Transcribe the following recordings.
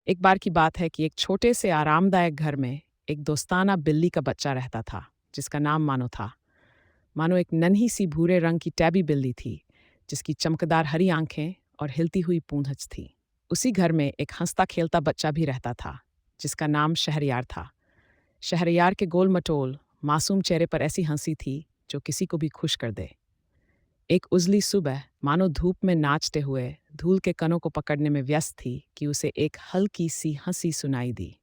एक बार की बात है कि एक छोटे से आरामदायक घर में एक दोस्ताना बिल्ली का बच्चा रहता था, जिसका नाम मानो था। मानो एक नन्ही सी भूरे रंग की टैबी बिल्ली थी, जिसकी चमकदार हरी आंखें और हिलती हुई पूंछ थी। उसी घर में एक हंसता खेलता बच्चा भी रहता था, जिसका नाम शहरयार था। शहरयार के गोल मटोल मासूम चेहरे पर ऐसी हंसी थी जो किसी को भी खुश कर दे। एक उजली सुबह मानो धूप में नाचते हुए धूल के कणों को पकड़ने में व्यस्त थी कि उसे एक हल्की सी हंसी सुनाई दी।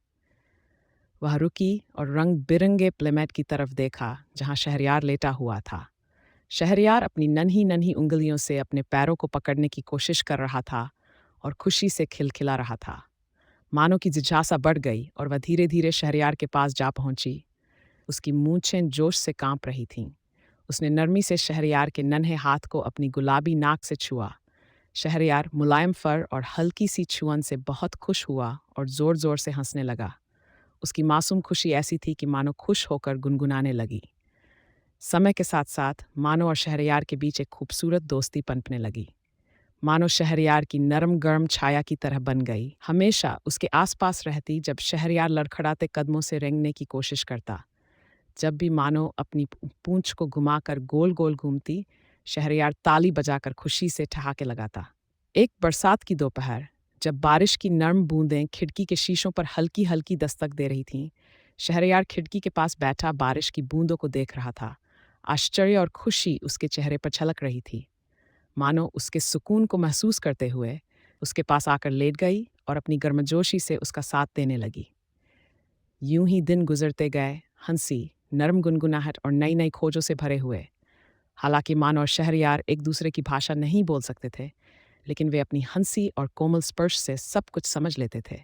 वह रुकी और रंग बिरंगे प्लेमेट की तरफ देखा जहां शहरयार लेटा हुआ था। शहरयार अपनी नन्ही नन्ही उंगलियों से अपने पैरों को पकड़ने की कोशिश कर रहा था और खुशी से खिलखिला रहा था। मानो की जिज्ञासा बढ़ गई और वह धीरे धीरे शहरयार के पास जा पहुंची। उसकी मूंछें जोश से कांप रही थीं। उसने नरमी से शहरयार के नन्हे हाथ को अपनी गुलाबी नाक से छुआ। शहरयार मुलायम फर और हल्की सी छुअन से बहुत खुश हुआ और जोर जोर से हंसने लगा। उसकी मासूम खुशी ऐसी थी कि मानो खुश होकर गुनगुनाने लगी। समय के साथ साथ मानो और शहरयार के बीच एक खूबसूरत दोस्ती पनपने लगी। मानो शहरयार की नरम गर्म छाया की तरह बन गई, हमेशा उसके आसपास रहती जब शहरयार लड़खड़ाते कदमों से रेंगने की कोशिश करता। जब भी मानो अपनी पूंछ को घुमाकर गोल गोल घूमती, शहरयार ताली बजाकर खुशी से ठहाके लगाता। एक बरसात की दोपहर, जब बारिश की नर्म बूंदें खिड़की के शीशों पर हल्की हल्की दस्तक दे रही थीं, शहरयार खिड़की के पास बैठा बारिश की बूंदों को देख रहा था। आश्चर्य और खुशी उसके चेहरे पर छलक रही थी। मानो उसके सुकून को महसूस करते हुए उसके पास आकर लेट गई और अपनी गर्मजोशी से उसका साथ देने लगी। यूं ही दिन गुजरते गए, हंसी, नरम गुनगुनाहट और नई नई खोजों से भरे हुए। हालांकि मान और शहरयार एक दूसरे की भाषा नहीं बोल सकते थे, लेकिन वे अपनी हंसी और कोमल स्पर्श से सब कुछ समझ लेते थे।